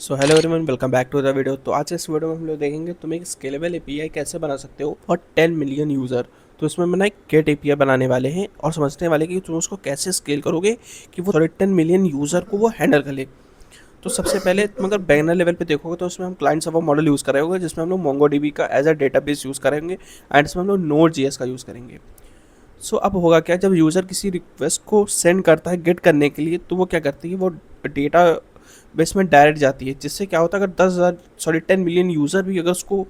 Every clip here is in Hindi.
So hello everyone, welcome back to the video. तो आज इस वीडियो में हम लोग देखेंगे तुम एक स्केलेबल एपीआई कैसे बना सकते हो फॉर 10 मिलियन यूज़र। तो इसमें हम ना एक गेट एपीआई बनाने वाले हैं और समझने वाले कि तुम उसको कैसे स्केल करोगे कि वो 10 मिलियन यूज़र को वो हैंडल कर ले। तो सबसे पहले तुम अगर बैनर लेवल पे देखोगे तो उसमें हम क्लाइंट सर्वर मॉडल यूज़ कर रहे होंगे, जिसमें हम लोग मोंगोडीबी का एज अ डेटाबेस यूज़ करेंगे एंड इसमें हम लोग नोड जीएस का यूज़ करेंगे। सो अब होगा क्या, जब यूज़र किसी रिक्वेस्ट को सेंड करता है गेट करने के लिए, तो वो क्या करती है, वो डेटा बेस में डायरेक्ट जाती है, जिससे क्या होता है अगर 10,000 सॉरी 10 मिलियन यूज़र भी अगर उसको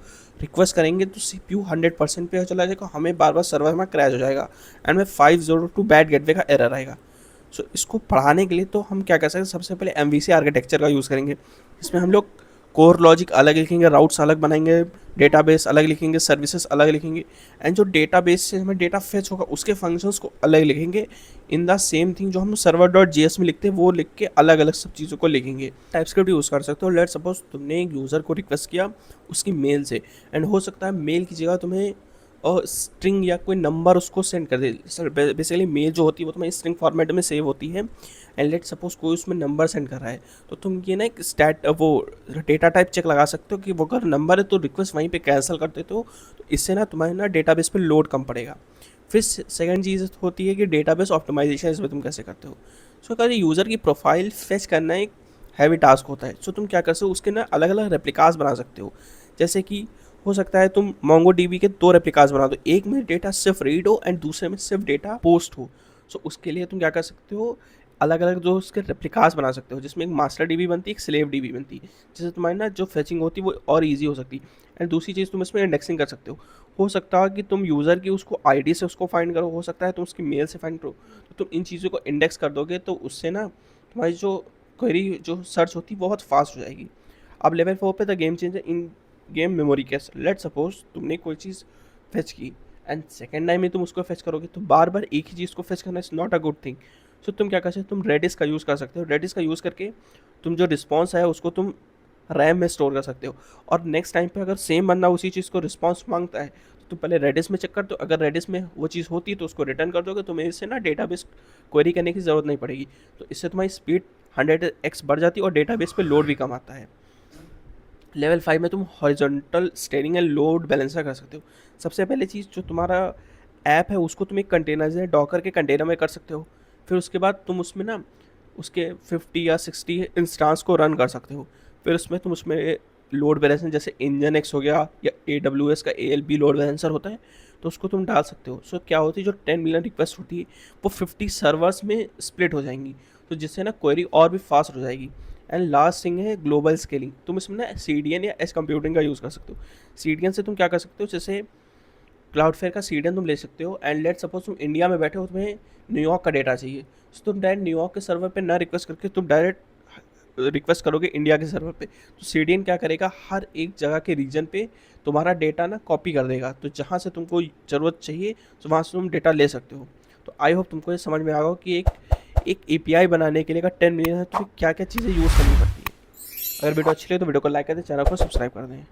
रिक्वेस्ट करेंगे तो सीपीयू 100% पे चला जाएगा, हमें बार बार सर्वर में क्रैश हो जाएगा एंड में 502 बैड गेटवे का एरर आएगा। सो इसको पढ़ाने के लिए तो हम क्या कर सकते हैं, सबसे पहले एमवीसी आर्किटेक्चर का यूज़ करेंगे। इसमें हम लोग कोर लॉजिक अलग लिखेंगे, राउट्स अलग बनाएंगे, डेटाबेस अलग लिखेंगे, सर्विसेज अलग लिखेंगे एंड जो डेटाबेस से हमें डेटा फेच होगा उसके फंक्शंस को अलग लिखेंगे। इन द सेम थिंग जो हम सर्वर डॉट जेएस में लिखते हैं वो लिख के अलग अलग सब चीज़ों को लिखेंगे। टाइपस्क्रिप्ट यूज़ कर सकते हो। लेट सपोज तुमने एक यूज़र को रिक्वेस्ट किया उसकी मेल से, एंड हो सकता है मेल की जगह तुम्हें और स्ट्रिंग या कोई नंबर उसको सेंड कर दे। सर बेसिकली मेल जो होती है वो तुम्हारी स्ट्रिंग फॉर्मेट में सेव होती है एंड लेट सपोज कोई उसमें नंबर सेंड कर रहा है, तो तुम ये ना एक स्टैट वो डेटा टाइप चेक लगा सकते हो कि वो अगर नंबर है तो रिक्वेस्ट वहीं पे कैंसिल कर देते हो, तो इससे ना तुम्हारे ना डेटाबेस पे लोड कम पड़ेगा। फिर सेकंड चीज़ होती है कि डेटाबेस ऑप्टिमाइजेशन, इसमें तुम कैसे करते हो। सो अगर यूज़र की प्रोफाइल फेच करना एक हैवी टास्क होता है, सो तुम क्या कर सकते हो, उसके ना अलग अलग रेप्लिकास बना सकते हो। जैसे कि हो सकता है तुम मोंगो डीबी के दो रेप्लिकास बना दो, एक में डेटा सिर्फ रीड हो एंड दूसरे में सिर्फ डेटा पोस्ट हो। सो उसके लिए तुम क्या कर सकते हो, अलग अलग जो उसके रेप्लिकास बना सकते हो, जिसमें एक मास्टर डीबी बनती है, एक स्लेव डीबी बनती है, जिससे तुम्हारी ना जो फेचिंग होती है वो और ईजी हो सकती है। एंड दूसरी चीज़ तुम इसमें इंडेक्सिंग कर सकते हो सकता है कि तुम यूज़र की उसको आईडी से उसको फाइंड करो, हो सकता है तुम उसकी मेल से फाइंड करो, तो तुम इन चीज़ों को इंडेक्स कर दोगे तो उससे ना तुम्हारी जो क्वेरी जो सर्च होती है बहुत फास्ट हो जाएगी। अब लेवल 4 पे the game changer in game memory case. Let suppose तुमने कोई चीज़ फेच की एंड सेकेंड टाइम में तुम उसको फेच करोगे तो बार बार एक ही चीज़ को फेच करना is not a good thing. So तुम क्या कर सकते हो, तुम रेडिस का यूज़ कर सकते हो। रेडिस का यूज़ करके तुम जो रिस्पॉन्स है उसको तुम रैम में स्टोर कर सकते हो, और नेक्स्ट टाइम पे अगर सेम बंदा उसी चीज़ को रिस्पॉन्स मांगता है तो तुम पहले रेडिस में चेक कर दो, अगर रेडिस में वो चीज़ होती है तो उसको रिटर्न कर दोगे, तुम्हें इससे ना डेटाबेस क्वेरी करने की ज़रूरत नहीं पड़ेगी। तो इससे तुम्हारी स्पीड 100x बढ़ जाती है और डेटाबेस पे लोड भी कम आता है। लेवल 5 में तुम horizontal steering and load balancer कर सकते हो। सबसे पहले चीज़, जो तुम्हारा ऐप है उसको तुम एक कंटेनर है डॉकर के कंटेनर में कर सकते हो। फिर उसके बाद तुम उसमें ना उसके 50 या 60 इंस्टांस को रन कर सकते हो। फिर उसमें तुम उसमें लोड बैलेंसर जैसे इंजन एक्स हो गया या AWS का ALB लोड बैलेंसर होता है, तो उसको तुम डाल सकते हो। सो क्या होती है, जो 10 मिलियन रिक्वेस्ट होती है वो 50 सर्वर्स में स्प्लिट हो जाएंगी, तो जिससे ना क्वेरी और भी फास्ट हो जाएगी। एंड लास्ट थिंग है ग्लोबल स्केलिंग। तुम इसमें ना CDN या एस कंप्यूटिंग का यूज़ कर सकते हो। CDN से तुम क्या कर सकते हो, जैसे क्लाउडफेयर का CDN तुम ले सकते हो एंड लेट सपोज तुम इंडिया में बैठे हो, तुम्हें न्यूयॉर्क का डेटा चाहिए, तो तुम डायरेक्ट न्यूयॉर्क के सर्वर पे ना रिक्वेस्ट करके तुम डायरेक्ट रिक्वेस्ट करोगे इंडिया के सर्वर पे, तो CDN क्या करेगा, हर एक जगह के रीजन पे तुम्हारा डेटा ना कॉपी कर देगा, तो जहाँ से तुमको ज़रूरत चाहिए तो वहाँ से तुम डेटा ले सकते हो। तो आई होप तुमको ये समझ में आ गया कि एक API बनाने के लिए अगर 10 मिलियन है तो क्या क्या चीज़ें यूज़ करनी पड़ती है। अगर वीडियो अच्छी लगे तो वीडियो को लाइक कर दें, चैनल को सब्सक्राइब कर दें।